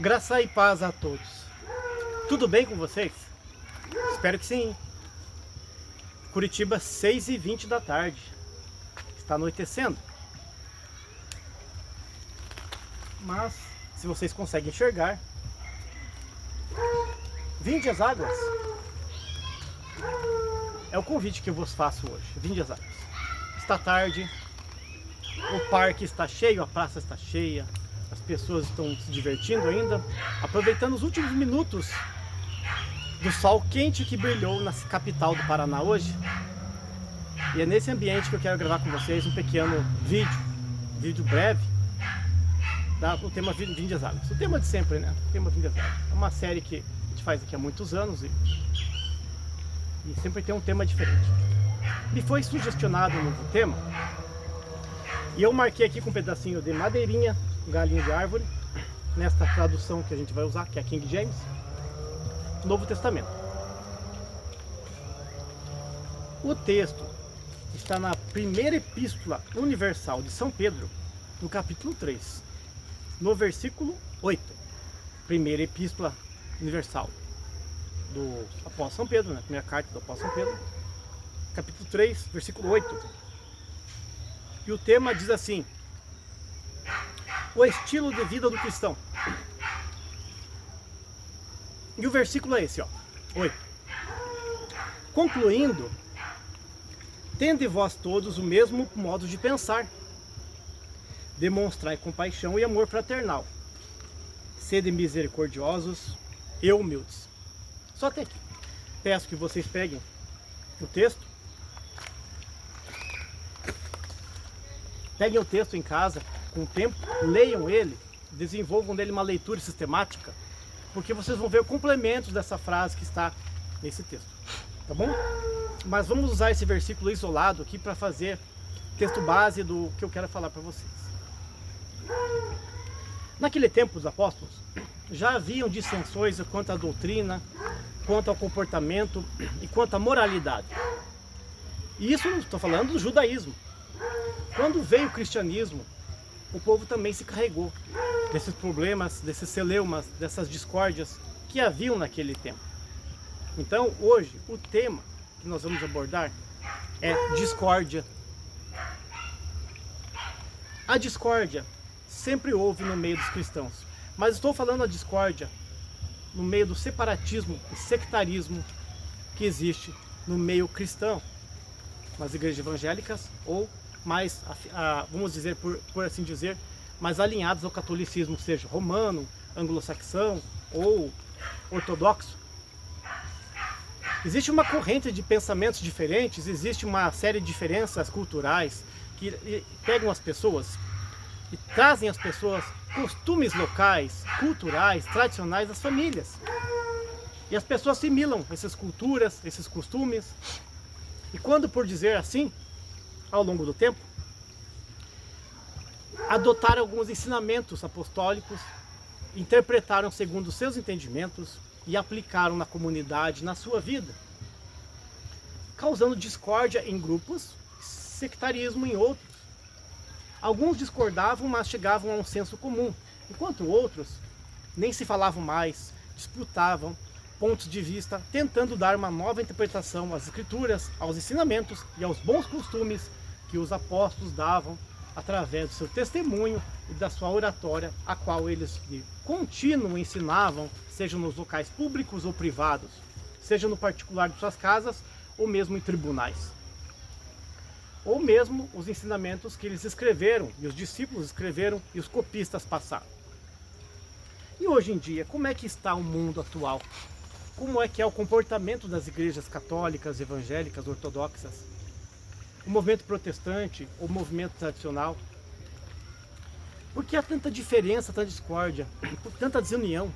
Graça e paz a todos. Tudo bem com vocês? Espero que sim. Curitiba, 6h20 da tarde. Está anoitecendo. Mas, se vocês conseguem enxergar, vinde às águas. É o convite que eu vos faço hoje. Vinde às águas. Está tarde, o parque está cheio, a praça está cheia. As pessoas estão se divertindo ainda, aproveitando os últimos minutos do sol quente que brilhou na capital do Paraná hoje. E é nesse ambiente que eu quero gravar com vocês um pequeno vídeo breve, do tema Vinde às Águas. O tema de sempre, né? O tema Vinde às Águas. É uma série que a gente faz aqui há muitos anos e sempre tem um tema diferente. Me foi sugestionado um novo tema e eu marquei aqui com um pedacinho de madeirinha, galinha de árvore, nesta tradução que a gente vai usar, que é a King James, Novo Testamento. O texto está na primeira epístola universal de São Pedro, no capítulo 3, no versículo 8. Primeira epístola universal do apóstolo São Pedro, né? Primeira carta do apóstolo São Pedro, capítulo 3, versículo 8. E o tema diz assim: o estilo de vida do cristão. E o versículo é esse, ó, 8. Concluindo, tende vós todos o mesmo modo de pensar, demonstrai compaixão e amor fraternal, sede misericordiosos e humildes. Só até aqui. Peço que vocês peguem o texto, peguem o texto em casa, com o tempo, leiam ele, desenvolvam nele uma leitura sistemática, porque vocês vão ver complementos dessa frase que está nesse texto, tá bom? Mas vamos usar esse versículo isolado aqui para fazer texto base do que eu quero falar para vocês. Naquele tempo, os apóstolos já haviam dissensões quanto à doutrina, quanto ao comportamento e quanto à moralidade. E isso não estou falando do judaísmo. Quando veio o cristianismo, o povo também se carregou desses problemas, desses celeumas, dessas discórdias que haviam naquele tempo. Então, hoje, o tema que nós vamos abordar é discórdia. A discórdia sempre houve no meio dos cristãos, mas estou falando a discórdia no meio do separatismo e sectarismo que existe no meio cristão, nas igrejas evangélicas ou mais, vamos dizer, por assim dizer, mais alinhados ao catolicismo, seja romano, anglo-saxão ou ortodoxo. Existe uma corrente de pensamentos diferentes, existe uma série de diferenças culturais que pegam as pessoas e trazem às pessoas costumes locais, culturais, tradicionais das famílias. E as pessoas assimilam essas culturas, esses costumes, e quando, por dizer assim, ao longo do tempo, adotaram alguns ensinamentos apostólicos, interpretaram segundo os seus entendimentos e aplicaram na comunidade, na sua vida, causando discórdia em grupos, sectarismo em outros. Alguns discordavam, mas chegavam a um senso comum, enquanto outros nem se falavam mais, disputavam pontos de vista, tentando dar uma nova interpretação às escrituras, aos ensinamentos e aos bons costumes que os apóstolos davam através do seu testemunho e da sua oratória, a qual eles de contínuo ensinavam, seja nos locais públicos ou privados, seja no particular de suas casas ou mesmo em tribunais. Ou mesmo os ensinamentos que eles escreveram, e os discípulos escreveram e os copistas passaram. E hoje em dia, como é que está o mundo atual? Como é que é o comportamento das igrejas católicas, evangélicas, ortodoxas? O movimento protestante, o movimento tradicional? Por que há tanta diferença, tanta discórdia, tanta desunião?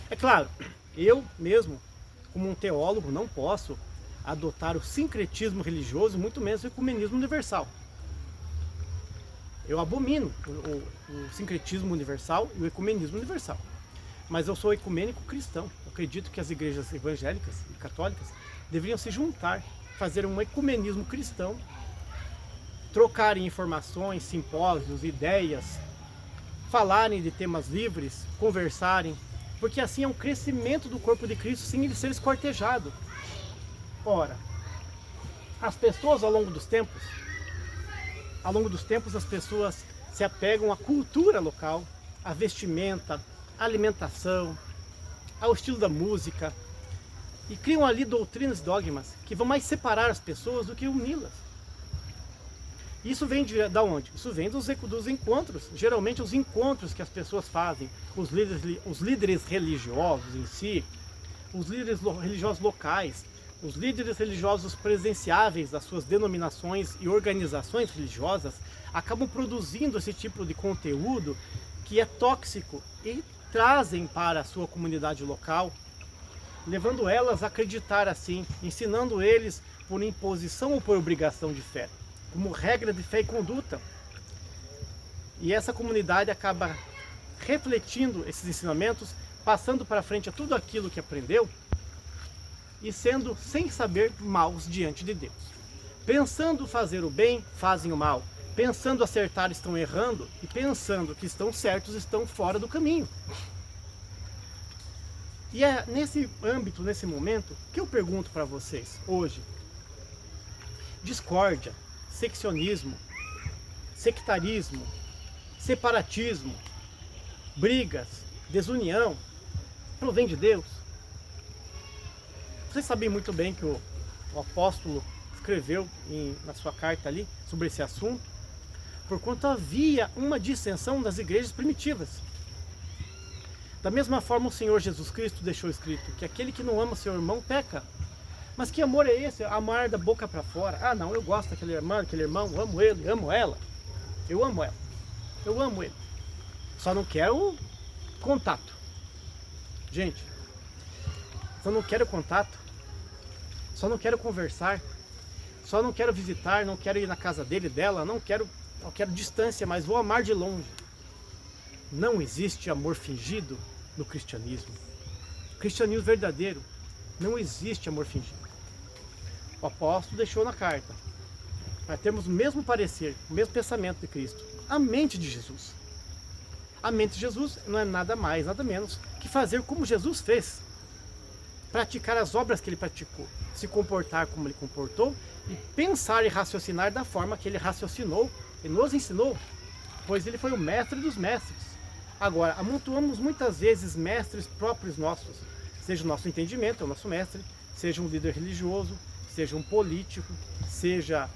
É claro, eu mesmo, como um teólogo, não posso adotar o sincretismo religioso, muito menos o ecumenismo universal. Eu abomino o sincretismo universal e o ecumenismo universal. Mas eu sou ecumênico cristão. Eu acredito que as igrejas evangélicas e católicas deveriam se juntar, fazer um ecumenismo cristão, trocarem informações, simpósios, ideias, falarem de temas livres, conversarem, porque assim é um crescimento do corpo de Cristo sem ele ser esquartejado. Ora, as pessoas ao longo dos tempos as pessoas se apegam à cultura local, à vestimenta, à alimentação, ao estilo da música, e criam ali doutrinas e dogmas que vão mais separar as pessoas do que uni-las. Isso vem de onde? Isso vem dos encontros, geralmente os encontros que as pessoas fazem, os líderes religiosos em si, os líderes religiosos locais, os líderes religiosos presenciáveis das suas denominações e organizações religiosas acabam produzindo esse tipo de conteúdo que é tóxico e trazem para a sua comunidade local, levando elas a acreditar assim, ensinando eles por imposição ou por obrigação de fé, como regra de fé e conduta. E essa comunidade acaba refletindo esses ensinamentos, passando para frente a tudo aquilo que aprendeu e sendo, sem saber, maus diante de Deus. Pensando fazer o bem, fazem o mal. Pensando acertar, estão errando, e pensando que estão certos, estão fora do caminho. E é nesse âmbito, nesse momento, que eu pergunto para vocês hoje: discórdia, seccionismo, sectarismo, separatismo, brigas, desunião, provém de Deus? Vocês sabem muito bem que o apóstolo escreveu na sua carta ali sobre esse assunto, porquanto havia uma dissensão das igrejas primitivas. Da mesma forma, o Senhor Jesus Cristo deixou escrito que aquele que não ama seu irmão peca. Mas que amor é esse? Amar da boca para fora. Ah, não, eu gosto daquele irmão, eu amo ele, amo ela. Eu amo ela. Eu amo ele. Só não quero contato. Gente, só não quero contato. Só não quero conversar. Só não quero visitar, não quero ir na casa dele, dela, não quero distância, mas vou amar de longe. Não existe amor fingido no cristianismo. O cristianismo verdadeiro, não existe amor fingido. O apóstolo deixou na carta. Nós temos o mesmo parecer, o mesmo pensamento de Cristo. A mente de Jesus. A mente de Jesus não é nada mais, nada menos que fazer como Jesus fez. Praticar as obras que ele praticou. Se comportar como ele comportou e pensar e raciocinar da forma que ele raciocinou e nos ensinou, pois ele foi o mestre dos mestres. Agora, amontoamos muitas vezes mestres próprios nossos, seja o nosso entendimento, é o nosso mestre, seja um líder religioso, seja um político, seja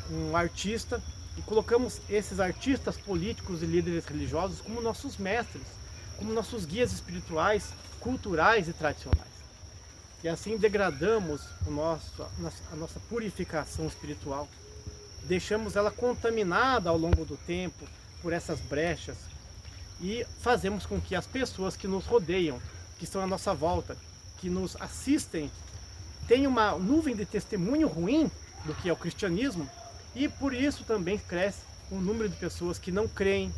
um artista, e colocamos esses artistas políticos e líderes religiosos como nossos mestres, como nossos guias espirituais, culturais e tradicionais. E assim degradamos a nossa purificação espiritual, deixamos ela contaminada ao longo do tempo por essas brechas e fazemos com que as pessoas que nos rodeiam, que estão à nossa volta, que nos assistem, tenham uma nuvem de testemunho ruim do que é o cristianismo, e por isso também cresce o número de pessoas que não creem,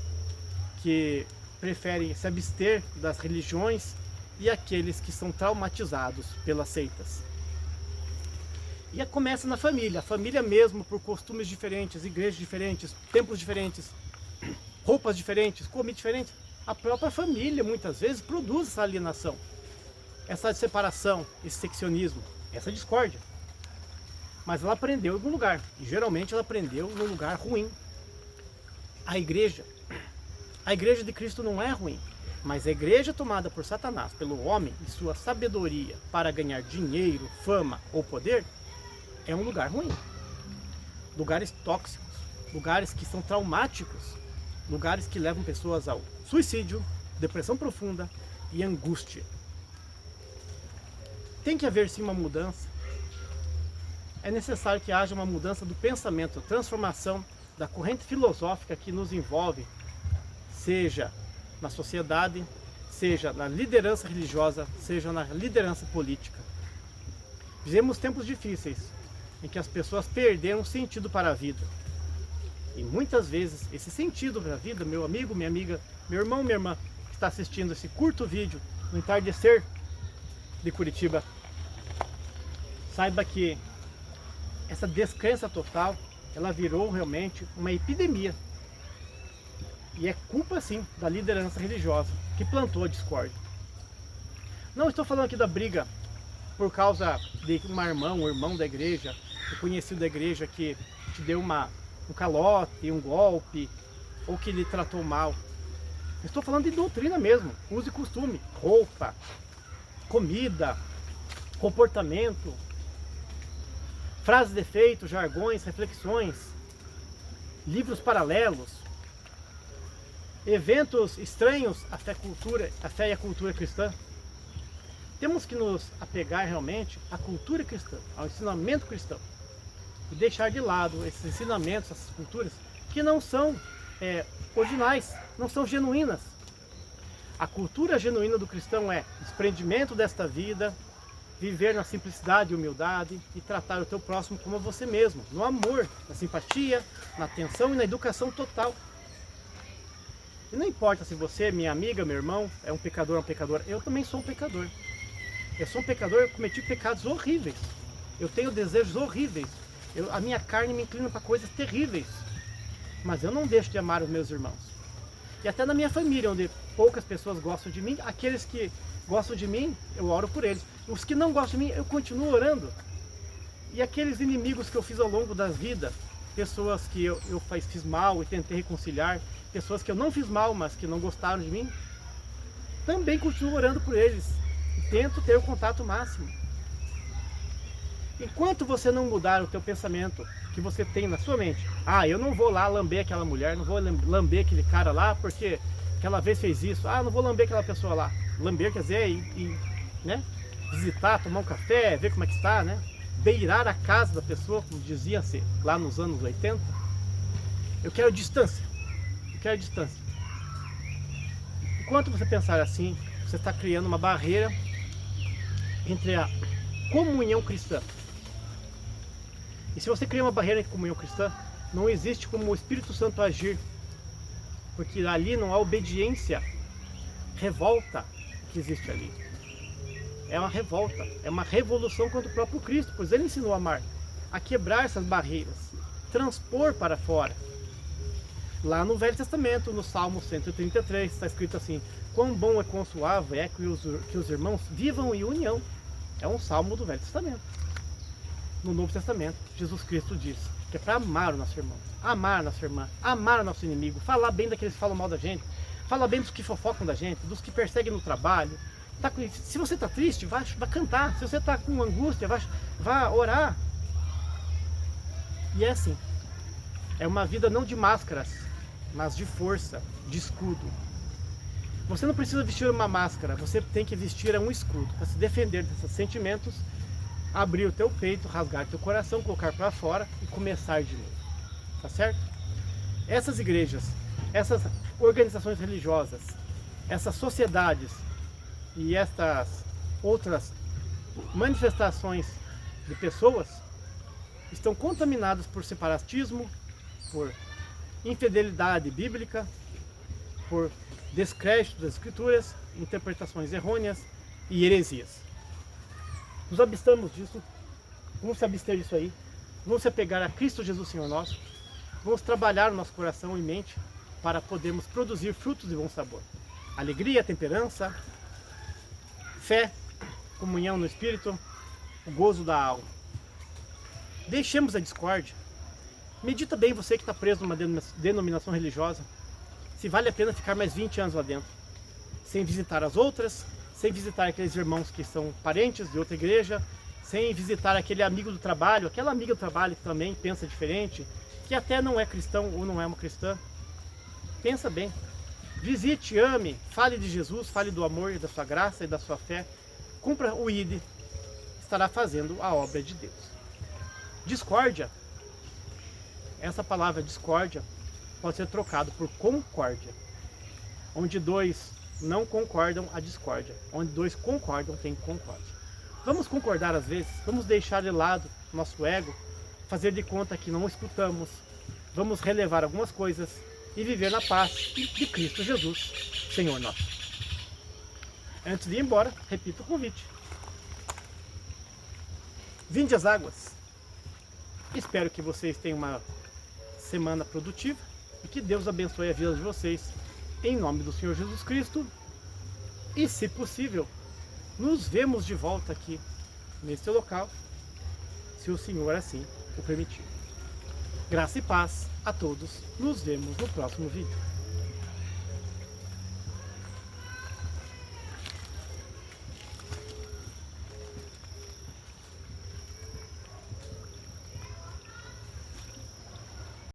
que preferem se abster das religiões, e aqueles que são traumatizados pelas seitas. E começa na família, a família mesmo, por costumes diferentes, igrejas diferentes, templos diferentes, roupas diferentes, comida diferente. A própria família muitas vezes produz essa alienação, essa separação, esse seccionismo, essa discórdia. Mas ela aprendeu em algum lugar, e geralmente ela aprendeu num lugar ruim. A igreja de Cristo não é ruim, mas a igreja tomada por Satanás, pelo homem e sua sabedoria para ganhar dinheiro, fama ou poder, é um lugar ruim. Lugares tóxicos, lugares que são traumáticos, lugares que levam pessoas ao suicídio, depressão profunda e angústia. Tem que haver sim uma mudança. É necessário que haja uma mudança do pensamento, transformação da corrente filosófica que nos envolve, seja na sociedade, seja na liderança religiosa, seja na liderança política. Vivemos tempos difíceis, em que as pessoas perderam sentido para a vida. E muitas vezes esse sentido para a vida, meu amigo, minha amiga, meu irmão, minha irmã, que está assistindo esse curto vídeo no entardecer de Curitiba, saiba que essa descrença total, ela virou realmente uma epidemia. E é culpa sim da liderança religiosa que plantou a discórdia. Não estou falando aqui da briga por causa de uma irmã, um irmão da igreja, um conhecido da igreja que te deu um calote, um golpe, ou que lhe tratou mal. Estou falando de doutrina mesmo, uso e costume, roupa, comida, comportamento, frases de efeito, jargões, reflexões, livros paralelos, eventos estranhos à fé e à cultura cristã. Temos que nos apegar realmente à cultura cristã, ao ensinamento cristão, e deixar de lado esses ensinamentos, essas culturas que não são originais, não são genuínas. A cultura genuína do cristão é desprendimento desta vida, viver na simplicidade e humildade e tratar o teu próximo como você mesmo, no amor, na simpatia, na atenção e na educação total. E não importa se você, minha amiga, meu irmão, é um pecador ou uma pecadora, eu também sou um pecador. Eu sou um pecador, eu cometi pecados horríveis. Eu tenho desejos horríveis. A minha carne me inclina para coisas terríveis. Mas eu não deixo de amar os meus irmãos. E até na minha família, onde poucas pessoas gostam de mim, aqueles que gostam de mim, eu oro por eles. Os que não gostam de mim, eu continuo orando. E aqueles inimigos que eu fiz ao longo da vida, pessoas que eu fiz mal e tentei reconciliar, pessoas que eu não fiz mal, mas que não gostaram de mim, também continuo orando por eles. E tento ter o contato máximo. Enquanto você não mudar o teu pensamento que você tem na sua mente, eu não vou lá lamber aquela mulher, não vou lamber aquele cara lá porque aquela vez fez isso, não vou lamber aquela pessoa lá. Lamber quer dizer né? Visitar, tomar um café, ver como é que está, né? Beirar a casa da pessoa, como dizia-se lá nos anos 80. Eu quero distância. Eu quero distância. Enquanto você pensar assim, você está criando uma barreira entre a comunhão cristã. E se você cria uma barreira entre comunhão cristã, não existe como o Espírito Santo agir. Porque ali não há obediência, revolta que existe ali. É uma revolta, é uma revolução contra o próprio Cristo, pois ele ensinou a amar, a quebrar essas barreiras, transpor para fora. Lá no Velho Testamento, no Salmo 133, está escrito assim: quão bom é, quão suave é que os irmãos vivam em união. É um salmo do Velho Testamento. No Novo Testamento, Jesus Cristo diz que é para amar o nosso irmão, amar a nossa irmã, amar o nosso inimigo, falar bem daqueles que falam mal da gente, falar bem dos que fofocam da gente, dos que perseguem no trabalho. Se você está triste, vai cantar. Se você está com angústia, vai orar. E é assim. É uma vida não de máscaras, mas de força, de escudo. Você não precisa vestir uma máscara, você tem que vestir um escudo para se defender desses sentimentos, abrir o teu peito, rasgar o teu coração, colocar para fora e começar de novo. Tá certo? Essas igrejas, essas organizações religiosas, essas sociedades e estas outras manifestações de pessoas estão contaminadas por separatismo, por infidelidade bíblica, por descrédito das escrituras, interpretações errôneas e heresias. Nos abstamos disso, vamos se abster disso aí, vamos se apegar a Cristo Jesus Senhor nosso, vamos trabalhar o nosso coração e mente para podermos produzir frutos de bom sabor. Alegria, temperança, fé, comunhão no Espírito, o gozo da alma. Deixemos a discórdia. Medita bem você que está preso numa denominação religiosa, se vale a pena ficar mais 20 anos lá dentro, sem visitar as outras, sem visitar aqueles irmãos que são parentes de outra igreja, sem visitar aquele amigo do trabalho, aquela amiga do trabalho que também pensa diferente, que até não é cristão ou não é uma cristã. Pensa bem. Visite, ame, fale de Jesus, fale do amor e da sua graça e da sua fé. Cumpra o ID, estará fazendo a obra de Deus. Discórdia. Essa palavra discórdia pode ser trocado por concórdia. Onde dois não concordam, a discórdia. Onde dois concordam, tem concórdia. Vamos concordar às vezes, vamos deixar de lado nosso ego, fazer de conta que não escutamos, vamos relevar algumas coisas e viver na paz de Cristo Jesus, Senhor nosso. Antes de ir embora, repito o convite. Vinde às águas. Espero que vocês tenham uma semana produtiva e que Deus abençoe a vida de vocês, em nome do Senhor Jesus Cristo. E, se possível, nos vemos de volta aqui, neste local, se o Senhor assim o permitir. Graça e paz a todos. Nos vemos no próximo vídeo.